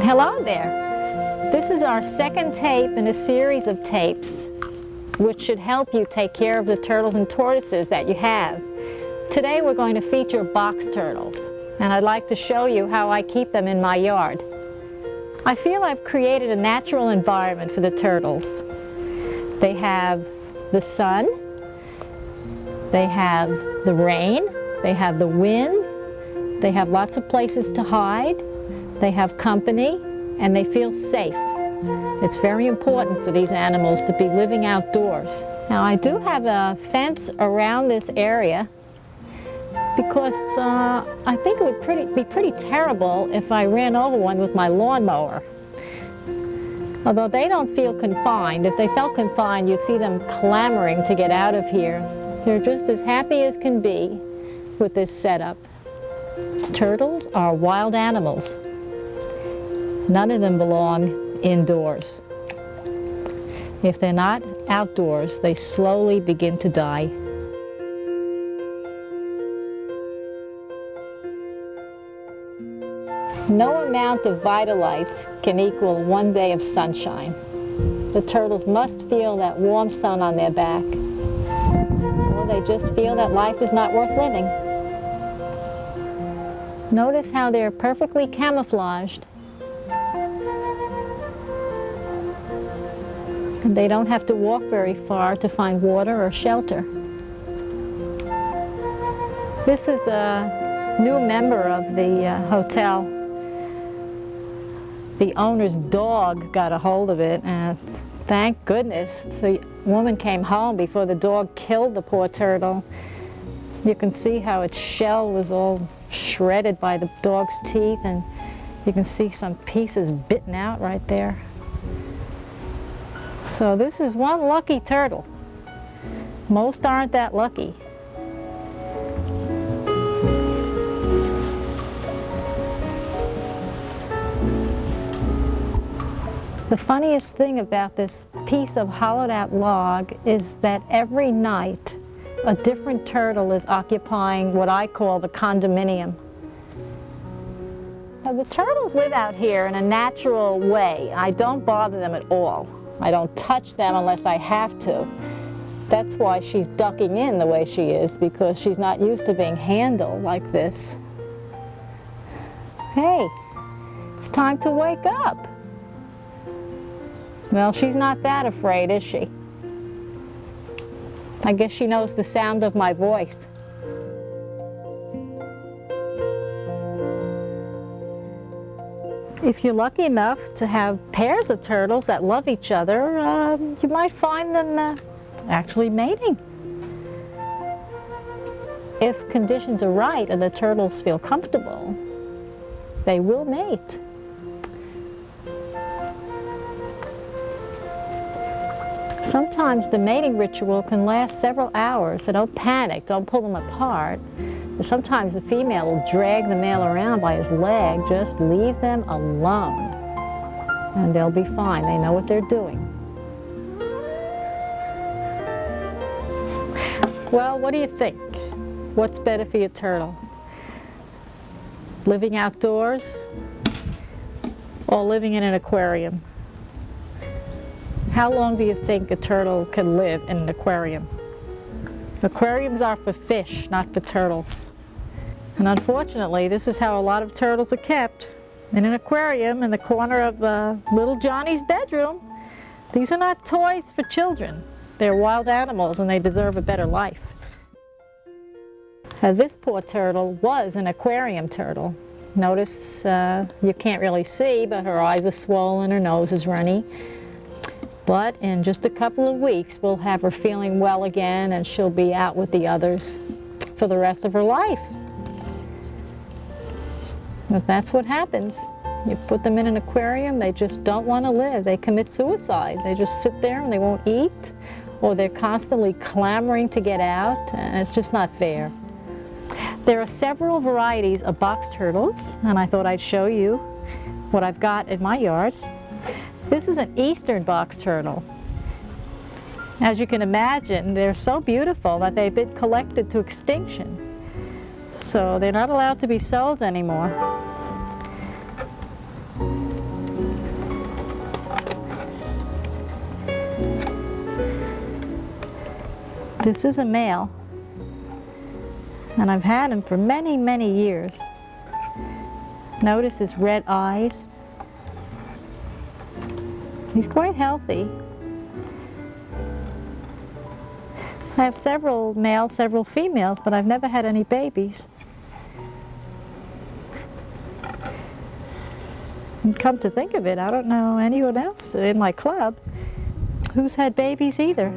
Hello there. This is our second tape in a series of tapes which should help you take care of the turtles and tortoises that you have. Today we're going to feature box turtles, and I'd like to show you how I keep them in my yard. I feel I've created a natural environment for the turtles. They have the sun, they have the rain, they have the wind, they have lots of places to hide, they have company, and they feel safe. It's very important for these animals to be living outdoors. Now, I do have a fence around this area because I think it would be pretty terrible if I ran over one with my lawnmower. Although they don't feel confined. If they felt confined, you'd see them clamoring to get out of here. They're just as happy as can be with this setup. Turtles are wild animals. None of them belong indoors. If they're not outdoors, they slowly begin to die. No amount of Vitalites can equal one day of sunshine. The turtles must feel that warm sun on their back, or they just feel that life is not worth living. Notice how they're perfectly camouflaged. And they don't have to walk very far to find water or shelter. This is a new member of the hotel. The owner's dog got a hold of it, and thank goodness the woman came home before the dog killed the poor turtle. You can see how its shell was all shredded by the dog's teeth, and you can see some pieces bitten out right there. So this is one lucky turtle. Most aren't that lucky. The funniest thing about this piece of hollowed out log is that every night a different turtle is occupying what I call the condominium. Now, the turtles live out here in a natural way. I don't bother them at all. I don't touch them unless I have to. That's why she's ducking in the way she is, because she's not used to being handled like this. Hey, it's time to wake up. Well, she's not that afraid, is she? I guess she knows the sound of my voice. If you're lucky enough to have pairs of turtles that love each other, you might find them actually mating. If conditions are right and the turtles feel comfortable, they will mate. Sometimes the mating ritual can last several hours, so don't panic, don't pull them apart. Sometimes the female will drag the male around by his leg. Just leave them alone, and they'll be fine. They know what they're doing. Well, what do you think? What's better for your turtle? Living outdoors or living in an aquarium? How long do you think a turtle can live in an aquarium? Aquariums are for fish, not for turtles. And unfortunately, this is how a lot of turtles are kept, in an aquarium in the corner of little Johnny's bedroom. These are not toys for children. They're wild animals, and they deserve a better life. This poor turtle was an aquarium turtle. Notice you can't really see, but her eyes are swollen, her nose is runny. But in just a couple of weeks, we'll have her feeling well again, and she'll be out with the others for the rest of her life. But that's what happens. You put them in an aquarium, they just don't want to live. They commit suicide. They just sit there and they won't eat, or they're constantly clamoring to get out, and it's just not fair. There are several varieties of box turtles, and I thought I'd show you what I've got in my yard. This is an eastern box turtle. As you can imagine, they're so beautiful that they've been collected to extinction. So they're not allowed to be sold anymore. This is a male, and I've had him for many, many years. Notice his red eyes. He's quite healthy. I have several males, several females, but I've never had any babies. And come to think of it, I don't know anyone else in my club who's had babies either.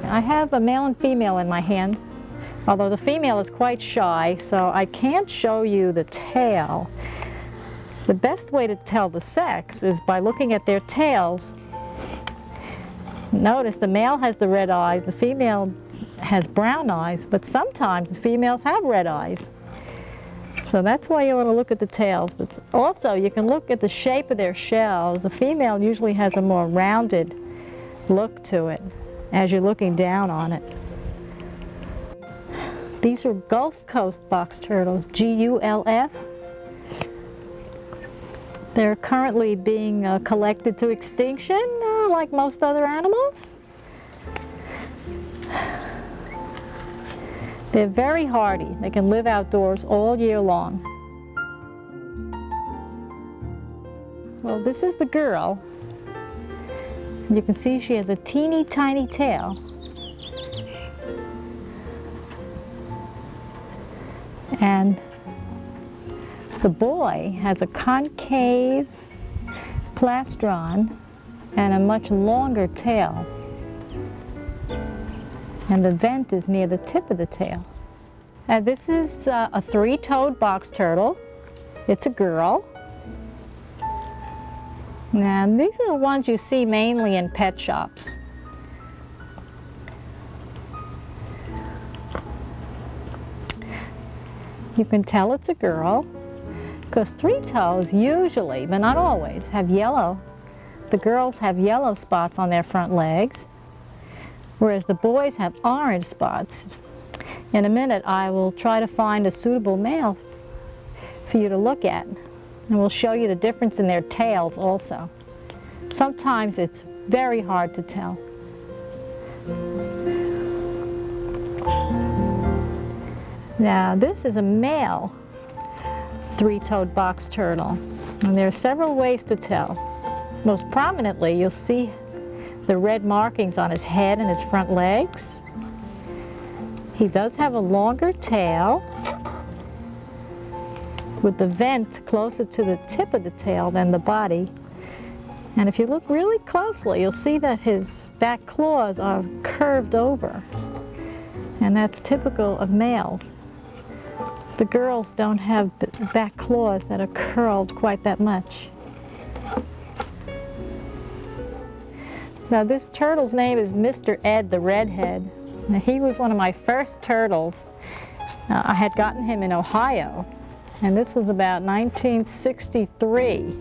I have a male and female in my hand, although the female is quite shy, so I can't show you the tail. The best way to tell the sex is by looking at their tails. Notice the male has the red eyes, the female has brown eyes, but sometimes the females have red eyes. So that's why you want to look at the tails. But also you can look at the shape of their shells. The female usually has a more rounded look to it as you're looking down on it. These are Gulf Coast box turtles, G-U-L-F. They're currently being collected to extinction, like most other animals. They're very hardy. They can live outdoors all year long. Well, this is the girl. You can see she has a teeny tiny tail. And the boy has a concave plastron and a much longer tail. And the vent is near the tip of the tail. And this is a three-toed box turtle. It's a girl. And these are the ones you see mainly in pet shops. You can tell it's a girl because three toes usually, but not always, have yellow. The girls have yellow spots on their front legs, whereas the boys have orange spots. In a minute, I will try to find a suitable male for you to look at, and we'll show you the difference in their tails also. Sometimes it's very hard to tell. Now, this is a male three-toed box turtle, and there are several ways to tell. Most prominently, you'll see the red markings on his head and his front legs. He does have a longer tail with the vent closer to the tip of the tail than the body. And if you look really closely, you'll see that his back claws are curved over. And that's typical of males. The girls don't have back claws that are curled quite that much. Now this turtle's name is Mr. Ed the Redhead. Now, he was one of my first turtles. I had gotten him in Ohio, and this was about 1963.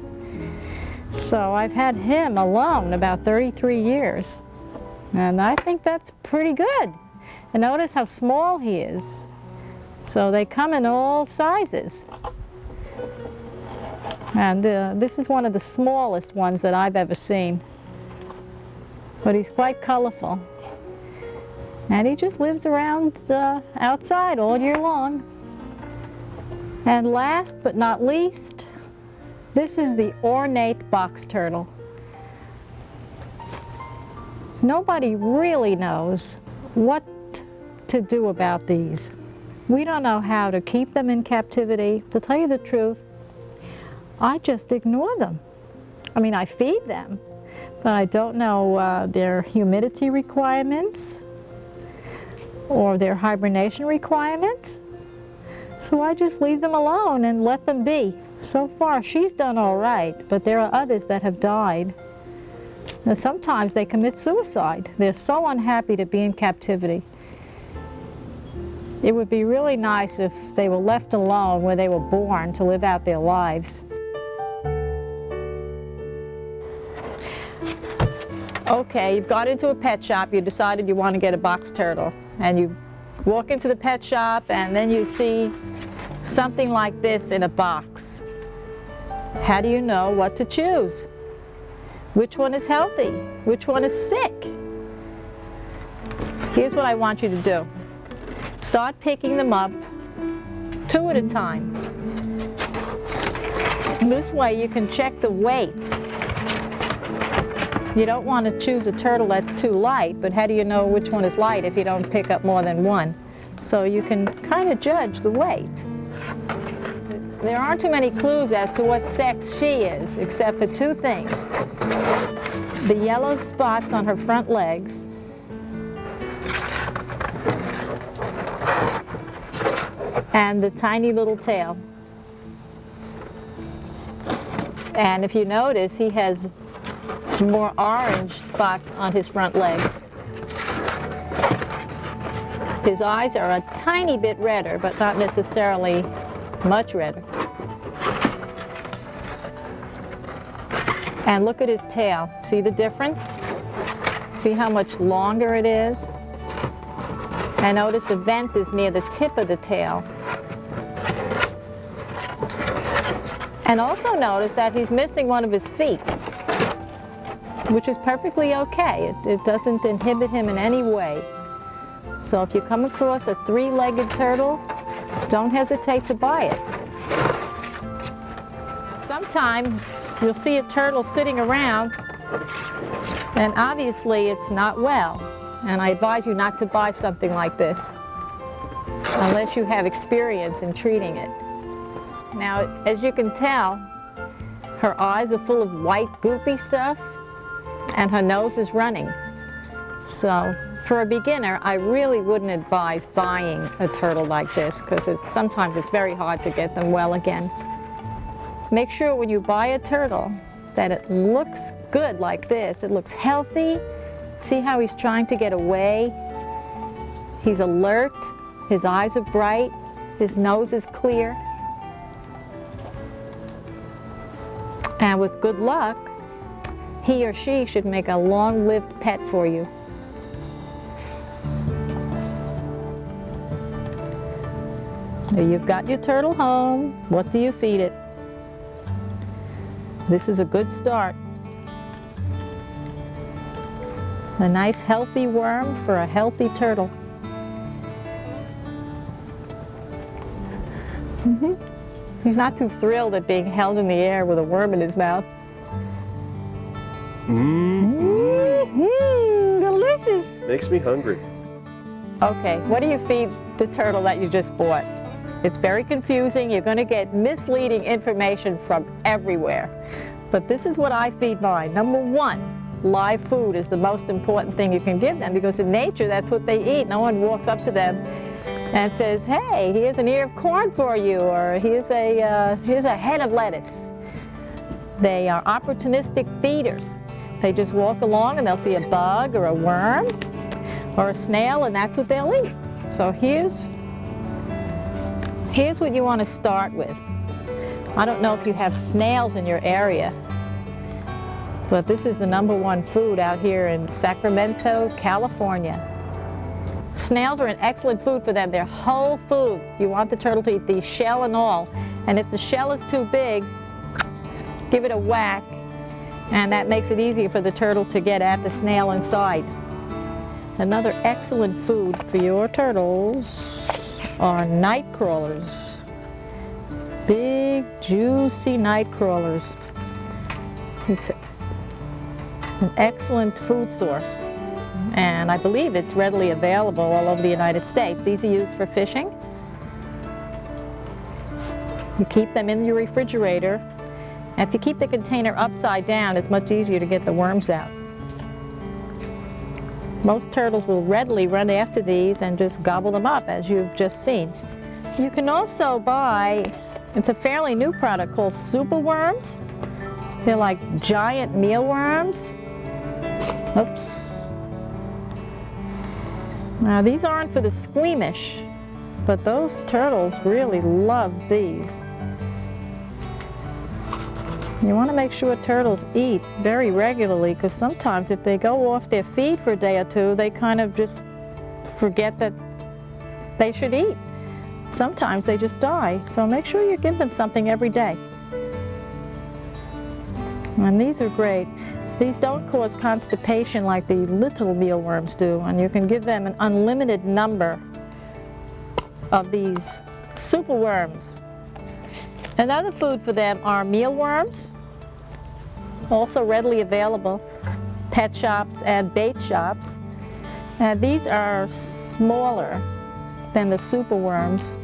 So I've had him alone about 33 years. And I think that's pretty good. And notice how small he is. So they come in all sizes. And this is one of the smallest ones that I've ever seen. But he's quite colorful. And he just lives around outside all year long. And last but not least, this is the ornate box turtle. Nobody really knows what to do about these. We don't know how to keep them in captivity. To tell you the truth, I just ignore them. I mean, I feed them, but I don't know their humidity requirements or their hibernation requirements. So I just leave them alone and let them be. So far, she's done all right, but there are others that have died. And sometimes they commit suicide. They're so unhappy to be in captivity. It would be really nice if they were left alone where they were born to live out their lives. Okay, you've gone into a pet shop, you decided you want to get a box turtle, and you walk into the pet shop and then you see something like this in a box. How do you know what to choose? Which one is healthy? Which one is sick? Here's what I want you to do. Start picking them up 2 at a time. This way you can check the weight. You don't want to choose a turtle that's too light, but how do you know which one is light if you don't pick up more than one? So you can kind of judge the weight. There aren't too many clues as to what sex she is, except for 2 things. The yellow spots on her front legs and the tiny little tail. And if you notice, he has more orange spots on his front legs. His eyes are a tiny bit redder, but not necessarily much redder. And look at his tail. See the difference? See how much longer it is? And notice the vent is near the tip of the tail. And also notice that he's missing one of his feet, which is perfectly okay. It doesn't inhibit him in any way. So if you come across a 3-legged turtle, don't hesitate to buy it. Sometimes you'll see a turtle sitting around, and obviously it's not well. And I advise you not to buy something like this unless you have experience in treating it. Now, as you can tell, her eyes are full of white goopy stuff, and her nose is running. So for a beginner, I really wouldn't advise buying a turtle like this, because sometimes it's very hard to get them well again. Make sure when you buy a turtle that it looks good like this. It looks healthy. See how he's trying to get away? He's alert. His eyes are bright. His nose is clear. And with good luck, he or she should make a long-lived pet for you. Now you've got your turtle home. What do you feed it? This is a good start. A nice healthy worm for a healthy turtle. He's not too thrilled at being held in the air with a worm in his mouth. Delicious. Makes me hungry. Okay, what do you feed the turtle that you just bought? It's very confusing. You're going to get misleading information from everywhere. But this is what I feed mine. Number 1, live food is the most important thing you can give them, because in nature, that's what they eat. No one walks up to them and says, hey, here's an ear of corn for you, or here's a head of lettuce. They are opportunistic feeders. They just walk along and they'll see a bug or a worm or a snail, and that's what they'll eat. So here's what you want to start with. I don't know if you have snails in your area, but this is the #1 food out here in Sacramento, California. Snails are an excellent food for them. They're whole food. You want the turtle to eat the shell and all. And if the shell is too big, give it a whack, and that makes it easier for the turtle to get at the snail inside. Another excellent food for your turtles are night crawlers. Big, juicy night crawlers. It's an excellent food source, and I believe it's readily available all over the United States. These are used for fishing. You keep them in your refrigerator, and if you keep the container upside down, it's much easier to get the worms out. Most turtles will readily run after these and just gobble them up, as you've just seen. You can also buy, it's a fairly new product called super worms. They're like giant mealworms. Oops. Now these aren't for the squeamish, but those turtles really love these. You want to make sure turtles eat very regularly, because sometimes if they go off their feed for a day or two, they kind of just forget that they should eat. Sometimes they just die, so make sure you give them something every day. And these are great. These don't cause constipation like the little mealworms do, and you can give them an unlimited number of these superworms. Another food for them are mealworms, also readily available, pet shops and bait shops. And these are smaller than the superworms.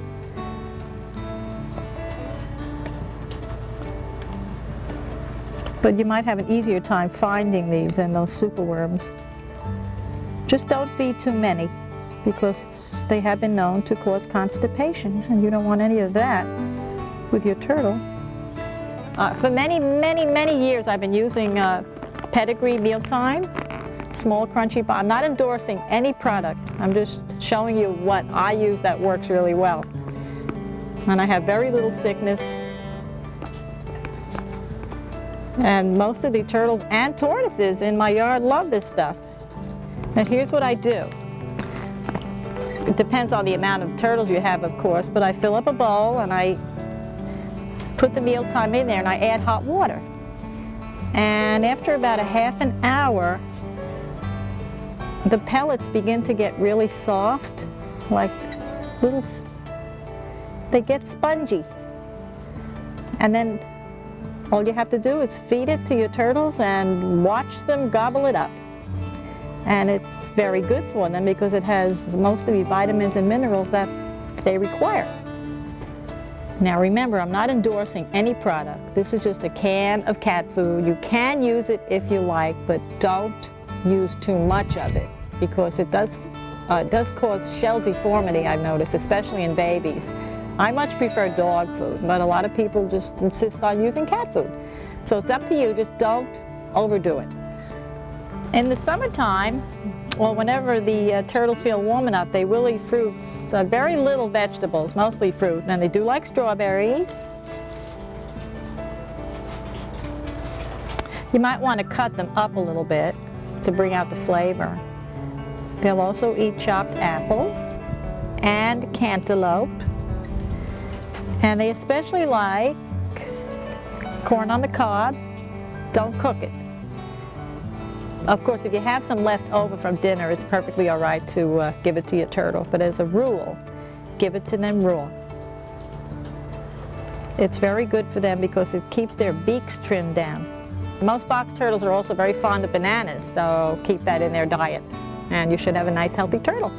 But you might have an easier time finding these than those superworms. Just don't feed too many, because they have been known to cause constipation, and you don't want any of that with your turtle. For many years I've been using Pedigree Mealtime, small crunchy bar. I'm not endorsing any product. I'm just showing you what I use that works really well. And I have very little sickness. And most of the turtles and tortoises in my yard love this stuff. And here's what I do. It depends on the amount of turtles you have, of course, but I fill up a bowl and I put the Mealtime in there and I add hot water. And after about a half an hour, the pellets begin to get really soft, like little, they get spongy. And then all you have to do is feed it to your turtles and watch them gobble it up. And it's very good for them because it has most of the vitamins and minerals that they require. Now remember, I'm not endorsing any product. This is just a can of cat food. You can use it if you like, but don't use too much of it, because it does cause shell deformity, I've noticed, especially in babies. I much prefer dog food, but a lot of people just insist on using cat food. So it's up to you, just don't overdo it. In the summertime, or whenever the turtles feel warm enough, they will eat fruits, very little vegetables, mostly fruit, and they do like strawberries. You might want to cut them up a little bit to bring out the flavor. They'll also eat chopped apples and cantaloupe. And they especially like corn on the cob. Don't cook it. Of course, if you have some left over from dinner, it's perfectly all right to give it to your turtle. But as a rule, give it to them raw. It's very good for them because it keeps their beaks trimmed down. Most box turtles are also very fond of bananas, so keep that in their diet. And you should have a nice, healthy turtle.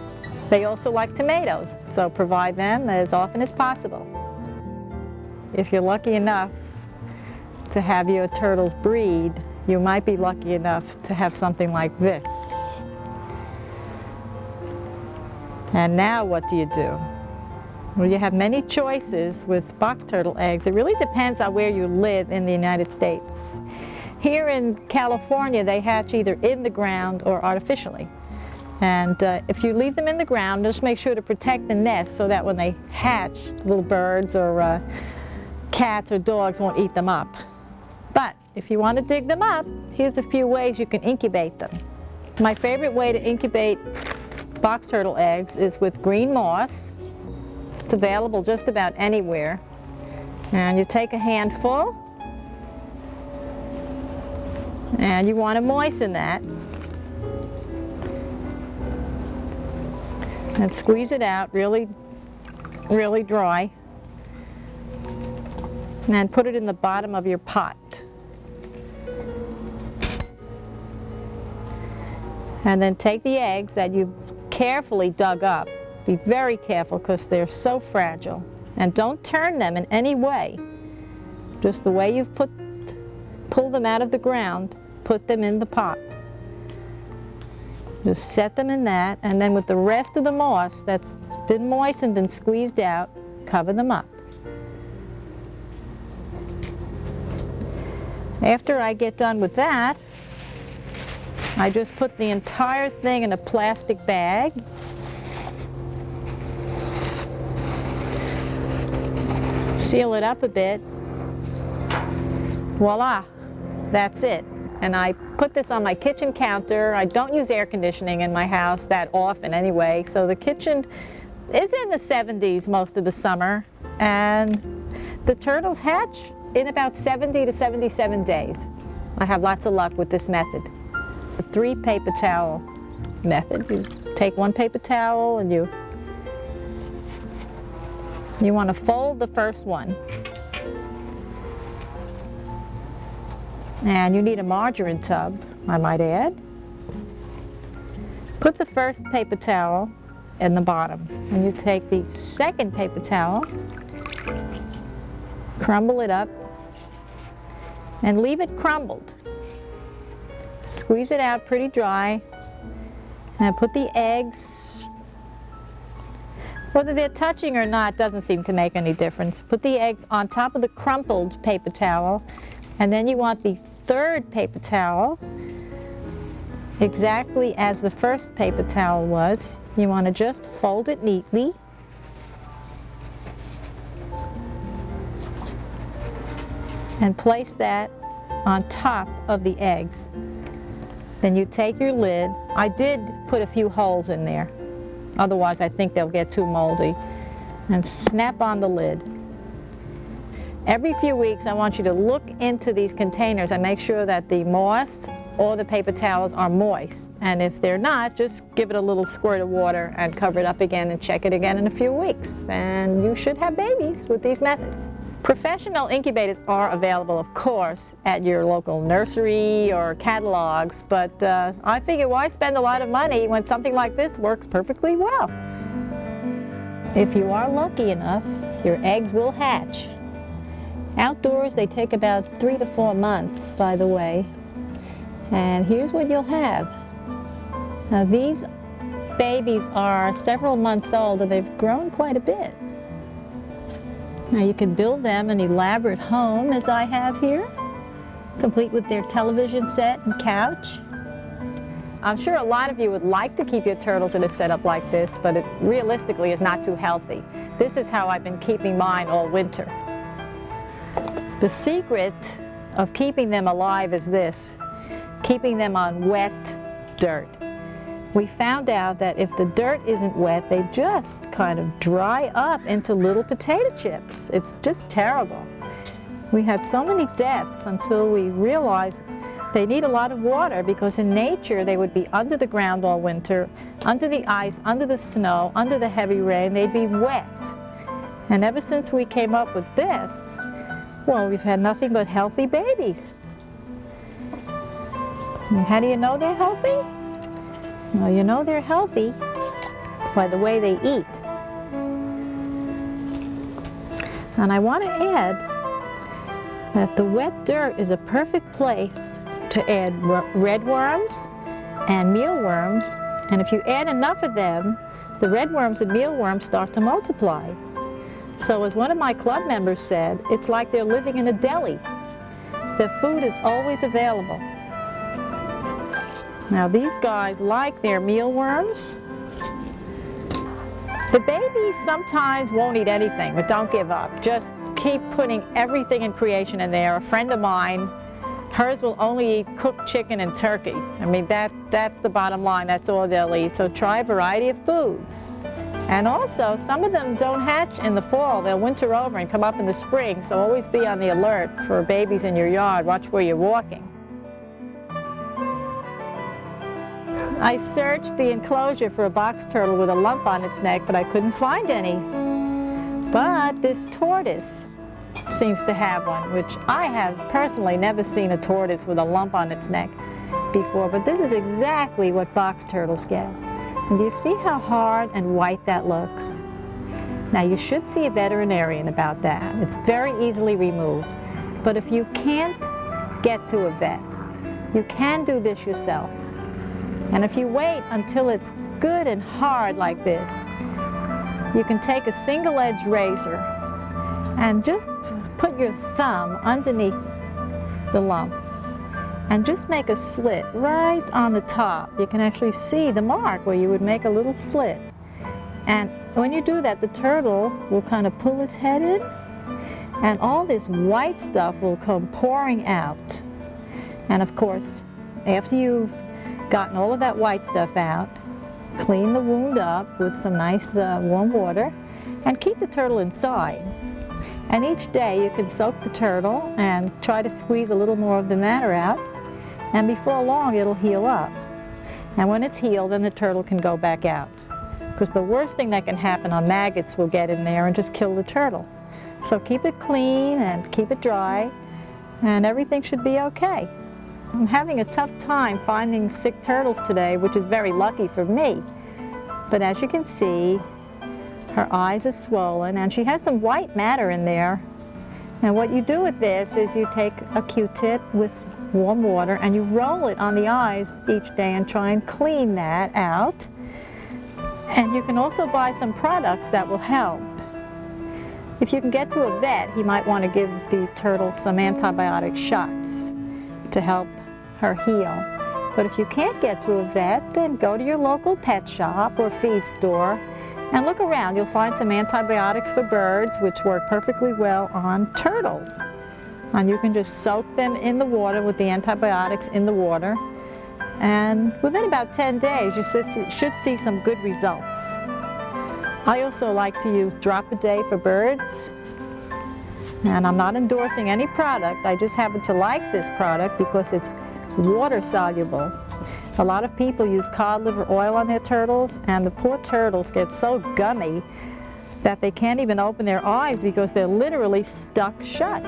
They also like tomatoes, so provide them as often as possible. If you're lucky enough to have your turtles breed, you might be lucky enough to have something like this. And now what do you do? Well, you have many choices with box turtle eggs. It really depends on where you live in the United States. Here in California, they hatch either in the ground or artificially. And if you leave them in the ground, just make sure to protect the nest so that when they hatch, little birds or cats or dogs won't eat them up. But if you want to dig them up, here's a few ways you can incubate them. My favorite way to incubate box turtle eggs is with green moss. It's available just about anywhere. And you take a handful, and you want to moisten that. And squeeze it out really, really dry. And put it in the bottom of your pot. And then take the eggs that you've carefully dug up. Be very careful because they're so fragile. And don't turn them in any way. Just the way you've pulled them out of the ground, put them in the pot. Just set them in that, and then with the rest of the moss that's been moistened and squeezed out, cover them up. After I get done with that, I just put the entire thing in a plastic bag. Seal it up a bit. Voila, that's it. And I put this on my kitchen counter. I don't use air conditioning in my house that often anyway, so the kitchen is in the 70s most of the summer, and the turtles hatch in about 70 to 77 days. I have lots of luck with this method. The 3 paper towel method. You take 1 paper towel and you want to fold the first one. And you need a margarine tub, I might add. Put the first paper towel in the bottom, and you take the second paper towel, crumble it up, and leave it crumbled. Squeeze it out pretty dry, and put the eggs, whether they're touching or not doesn't seem to make any difference. Put the eggs on top of the crumpled paper towel, and then you want the third paper towel exactly as the first paper towel was. You want to just fold it neatly. And place that on top of the eggs. Then you take your lid. I did put a few holes in there. Otherwise, I think they'll get too moldy. And snap on the lid. Every few weeks, I want you to look into these containers and make sure that the moss or the paper towels are moist. And if they're not, just give it a little squirt of water and cover it up again and check it again in a few weeks. And you should have babies with these methods. Professional incubators are available, of course, at your local nursery or catalogs, but I figure why spend a lot of money when something like this works perfectly well? If you are lucky enough, your eggs will hatch. Outdoors, they take about 3 to 4 months, by the way. And here's what you'll have. Now, these babies are several months old, and they've grown quite a bit. Now, you can build them an elaborate home, as I have here, complete with their television set and couch. I'm sure a lot of you would like to keep your turtles in a setup like this, but it realistically is not too healthy. This is how I've been keeping mine all winter. The secret of keeping them alive is this: keeping them on wet dirt. We found out that if the dirt isn't wet, they just kind of dry up into little potato chips. It's just terrible. We had so many deaths until we realized they need a lot of water, because in nature they would be under the ground all winter, under the ice, under the snow, under the heavy rain. They'd be wet. And ever since we came up with this, well, we've had nothing but healthy babies. And how do you know they're healthy? Well, you know they're healthy by the way they eat. And I want to add that the wet dirt is a perfect place to add red worms and mealworms. And if you add enough of them, the red worms and mealworms start to multiply. So as one of my club members said, it's like they're living in a deli. The food is always available. Now, these guys like their mealworms. The babies sometimes won't eat anything, but don't give up. Just keep putting everything in creation in there. A friend of mine, hers will only eat cooked chicken and turkey. I mean, that's the bottom line. That's all they'll eat. So try a variety of foods. And also, some of them don't hatch in the fall. They'll winter over and come up in the spring. So always be on the alert for babies in your yard. Watch where you're walking. I searched the enclosure for a box turtle with a lump on its neck, but I couldn't find any. But this tortoise seems to have one, which I have personally never seen a tortoise with a lump on its neck before. But this is exactly what box turtles get. And do you see how hard and white that looks? Now, you should see a veterinarian about that. It's very easily removed. But if you can't get to a vet, you can do this yourself. And if you wait until it's good and hard like this, you can take a single-edged razor and just put your thumb underneath the lump and just make a slit right on the top. You can actually see the mark where you would make a little slit. And when you do that, the turtle will kind of pull his head in, and all this white stuff will come pouring out. And of course, after you've gotten all of that white stuff out, clean the wound up with some nice warm water, and keep the turtle inside. And each day you can soak the turtle and try to squeeze a little more of the matter out, and before long it'll heal up. And when it's healed, then the turtle can go back out. Because the worst thing that can happen are maggots will get in there and just kill the turtle. So keep it clean and keep it dry, and everything should be okay. I'm having a tough time finding sick turtles today, which is very lucky for me. But as you can see, her eyes are swollen and she has some white matter in there. And what you do with this is you take a Q-tip with warm water and you roll it on the eyes each day and try and clean that out. And you can also buy some products that will help. If you can get to a vet, he might want to give the turtle some antibiotic shots to help her heal. But if you can't get to a vet, then go to your local pet shop or feed store and look around. You'll find some antibiotics for birds, which work perfectly well on turtles. And you can just soak them in the water with the antibiotics in the water. And within about 10 days, you should see some good results. I also like to use Drop-A-Day for birds. And I'm not endorsing any product. I just happen to like this product because it's water soluble. A lot of people use cod liver oil on their turtles, and the poor turtles get so gummy that they can't even open their eyes because they're literally stuck shut.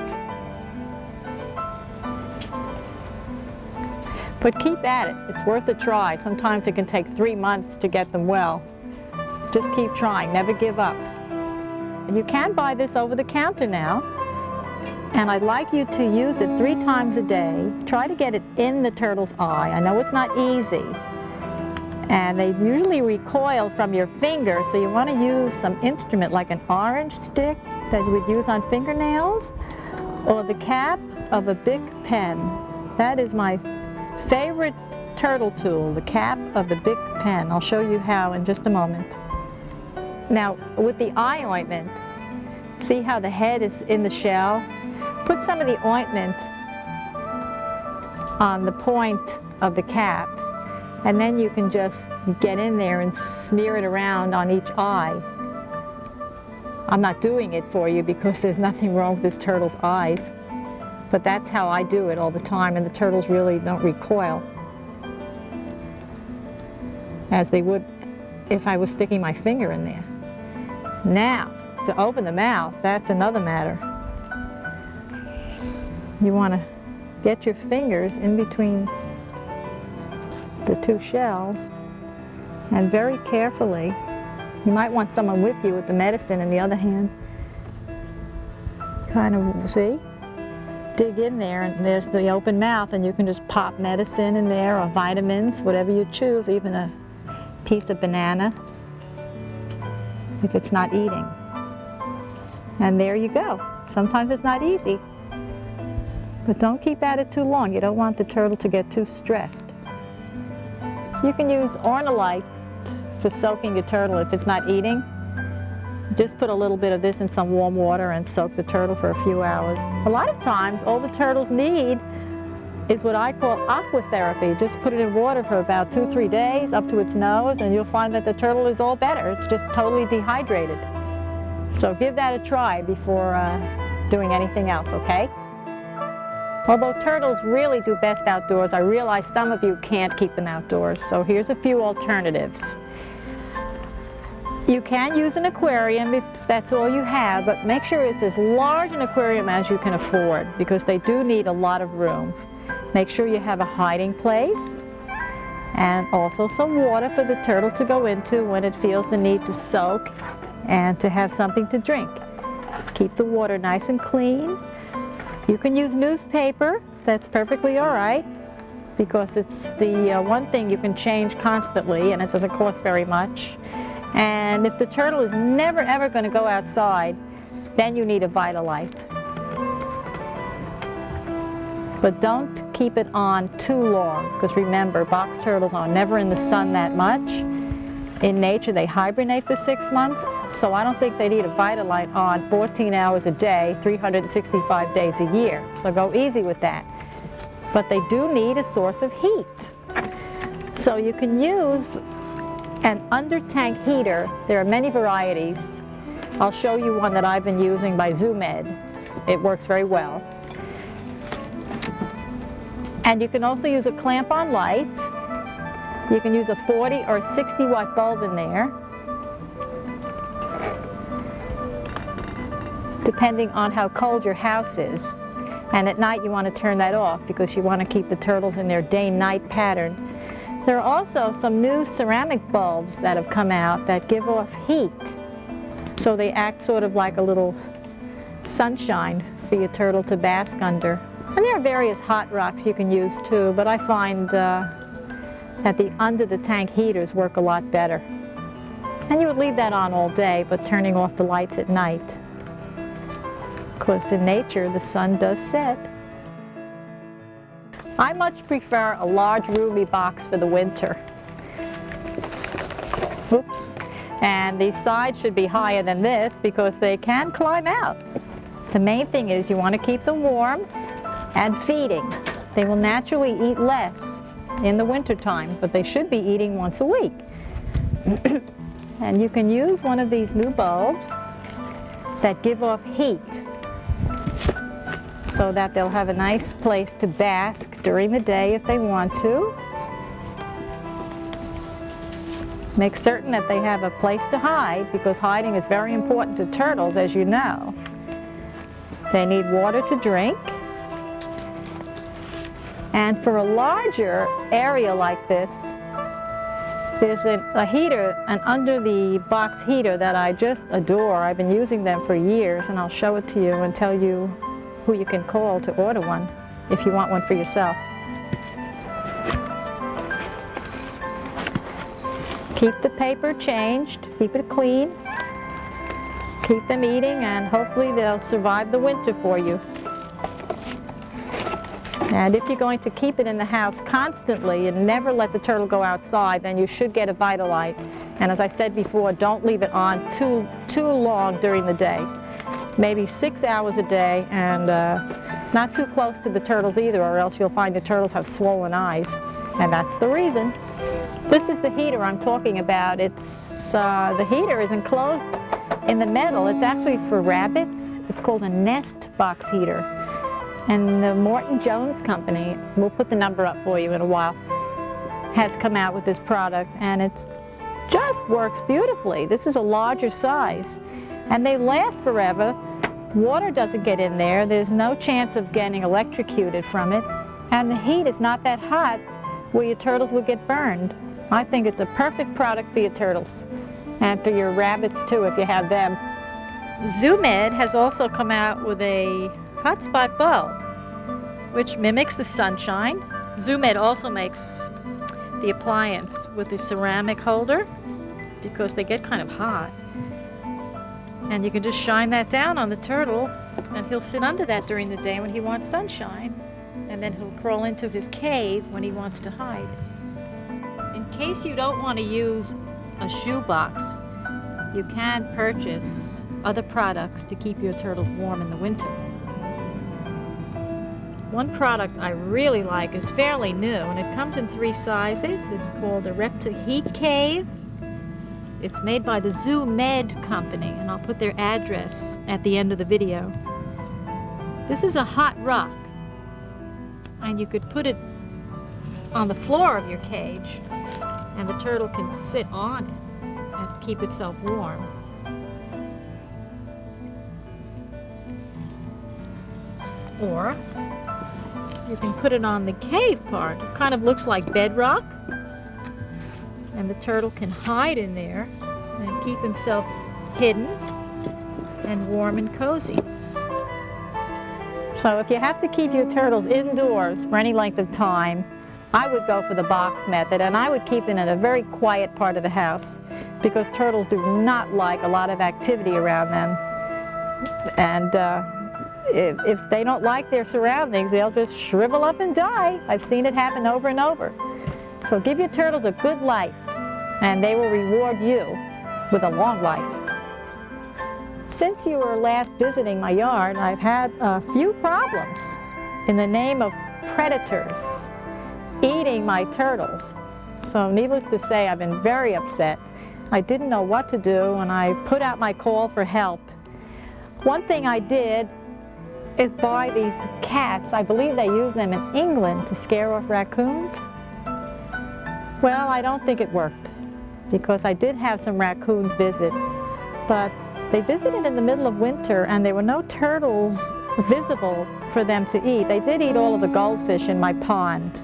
But keep at it. It's worth a try. Sometimes it can take 3 months to get them well. Just keep trying. Never give up. You can buy this over the counter now, and I'd like you to use it 3 times a day. Try to get it in the turtle's eye. I know it's not easy, and they usually recoil from your finger, so you want to use some instrument like an orange stick that you would use on fingernails, or the cap of a big pen. That is my favorite turtle tool, the cap of the big pen. I'll show you how in just a moment. Now, with the eye ointment, see how the head is in the shell? Put some of the ointment on the point of the cap, and then you can just get in there and smear it around on each eye. I'm not doing it for you because there's nothing wrong with this turtle's eyes, but that's how I do it all the time, and the turtles really don't recoil as they would if I was sticking my finger in there. Now, to open the mouth, that's another matter. You want to get your fingers in between the 2 shells, and very carefully, you might want someone with you with the medicine in the other hand. Kind of, see? Dig in there, and there's the open mouth, and you can just pop medicine in there, or vitamins, whatever you choose, even a piece of banana if it's not eating. And there you go. Sometimes it's not easy, but don't keep at it too long. You don't want the turtle to get too stressed. You can use ornolite for soaking your turtle if it's not eating. Just put a little bit of this in some warm water and soak the turtle for a few hours. A lot of times, all the turtles need is what I call aquatherapy. Just put it in water for about 2-3 days up to its nose, and you'll find that the turtle is all better. It's just totally dehydrated. So give that a try before doing anything else, okay? Although turtles really do best outdoors, I realize some of you can't keep them outdoors, so here's a few alternatives. You can use an aquarium if that's all you have, but make sure it's as large an aquarium as you can afford, because they do need a lot of room. Make sure you have a hiding place and also some water for the turtle to go into when it feels the need to soak and to have something to drink. Keep the water nice and clean. You can use newspaper. That's perfectly all right, because it's the one thing you can change constantly, and it doesn't cost very much. And if the turtle is never ever going to go outside, then you need a Vitalite. But don't keep it on too long, because remember, box turtles are never in the sun that much. In nature, they hibernate for 6 months, so I don't think they need a Vitalite on 14 hours a day, 365 days a year. So go easy with that. But they do need a source of heat. So you can use an under-tank heater. There are many varieties. I'll show you one that I've been using by ZoomEd. It works very well. And you can also use a clamp-on light. You can use a 40 or 60 watt bulb in there, depending on how cold your house is. And at night you want to turn that off because you want to keep the turtles in their day-night pattern. There are also some new ceramic bulbs that have come out that give off heat. So they act sort of like a little sunshine for your turtle to bask under. And there are various hot rocks you can use too, but I find that the under-the-tank heaters work a lot better. And you would leave that on all day, but turning off the lights at night. Of course, in nature, the sun does set. I much prefer a large roomy box for the winter. Oops. And the sides should be higher than this because they can climb out. The main thing is you want to keep them warm and feeding. They will naturally eat less in the winter time, but they should be eating once a week. And you can use one of these new bulbs that give off heat so that they'll have a nice place to bask during the day if they want to. Make certain that they have a place to hide because hiding is very important to turtles, as you know. They need water to drink. And for a larger area like this, there's a heater, an under-the-box heater that I just adore. I've been using them for years, and I'll show it to you and tell you who you can call to order one if you want one for yourself. Keep the paper changed, keep it clean, keep them eating, and hopefully they'll survive the winter for you. And if you're going to keep it in the house constantly and never let the turtle go outside, then you should get a Vitalite. And as I said before, don't leave it on too long during the day. Maybe 6 hours a day, and not too close to the turtles either, or else you'll find the turtles have swollen eyes. And that's the reason. This is the heater I'm talking about. The heater is enclosed in the metal. It's actually for rabbits. It's called a nest box heater. And the Morton Jones Company, we'll put the number up for you in a while, has come out with this product, and it just works beautifully. This is a larger size, and they last forever. Water doesn't get in there. There's no chance of getting electrocuted from it, and the heat is not that hot where your turtles would get burned. I think it's a perfect product for your turtles, and for your rabbits too if you have them. ZoomEd has also come out with a hotspot bulb, which mimics the sunshine. ZoomEd also makes the appliance with the ceramic holder because they get kind of hot. And you can just shine that down on the turtle, and he'll sit under that during the day when he wants sunshine, and then he'll crawl into his cave when he wants to hide. In case you don't want to use a shoebox, you can purchase other products to keep your turtles warm in the winter. One product I really like is fairly new, and it comes in 3 sizes. It's called a Reptile Heat Cave. It's made by the ZoomEd Company, and I'll put their address at the end of the video. This is a hot rock, and you could put it on the floor of your cage, and the turtle can sit on it and keep itself warm. Or you can put it on the cave part. It kind of looks like bedrock, and the turtle can hide in there and keep himself hidden and warm and cozy. So if you have to keep your turtles indoors for any length of time, I would go for the box method, and I would keep it in a very quiet part of the house because turtles do not like a lot of activity around them. And if they don't like their surroundings, they'll just shrivel up and die. I've seen it happen over and over. So give your turtles a good life, and they will reward you with a long life. Since you were last visiting my yard, I've had a few problems in the name of predators eating my turtles. So needless to say, I've been very upset. I didn't know what to do, and I put out my call for help. One thing I did is buy these cats. I believe they use them in England to scare off raccoons. Well, I don't think it worked, because I did have some raccoons visit, but they visited in the middle of winter and there were no turtles visible for them to eat. They did eat all of the goldfish in my pond.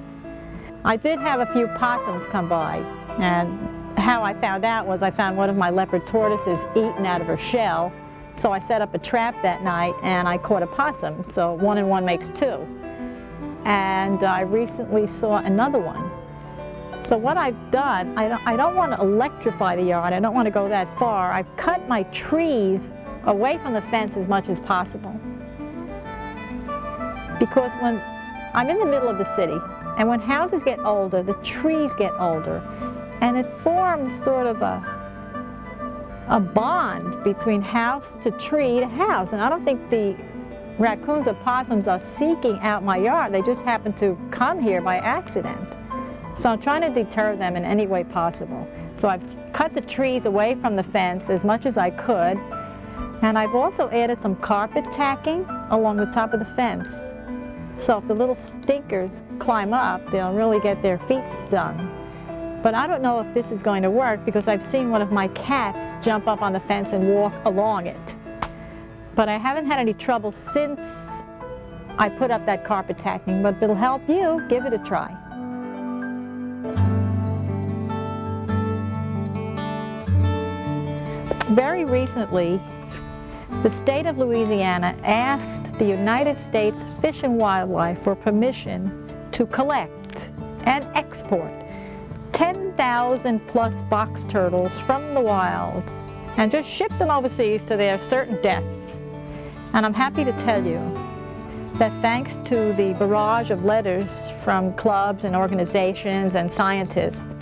I did have a few possums come by, and how I found out was I found one of my leopard tortoises eaten out of her shell. So I set up a trap that night and I caught a possum. So 1 and 1 makes 2. And I recently saw another one. So what I've done, I don't want to electrify the yard. I don't want to go that far. I've cut my trees away from the fence as much as possible. Because when I'm in the middle of the city, and when houses get older, the trees get older, and it forms sort of a bond between house to tree to house. And I don't think the raccoons or possums are seeking out my yard. They just happen to come here by accident. So I'm trying to deter them in any way possible. So I've cut the trees away from the fence as much as I could. And I've also added some carpet tacking along the top of the fence. So if the little stinkers climb up, they'll really get their feet stung. But I don't know if this is going to work, because I've seen one of my cats jump up on the fence and walk along it. But I haven't had any trouble since I put up that carpet tacking. But if it'll help you, give it a try. Very recently, the state of Louisiana asked the United States Fish and Wildlife for permission to collect and export 10,000 plus box turtles from the wild and just ship them overseas to their certain death. And I'm happy to tell you that thanks to the barrage of letters from clubs and organizations and scientists,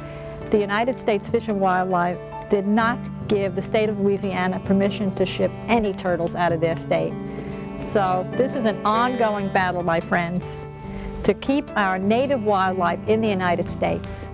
the United States Fish and Wildlife did not give the state of Louisiana permission to ship any turtles out of their state. So this is an ongoing battle, my friends, to keep our native wildlife in the United States.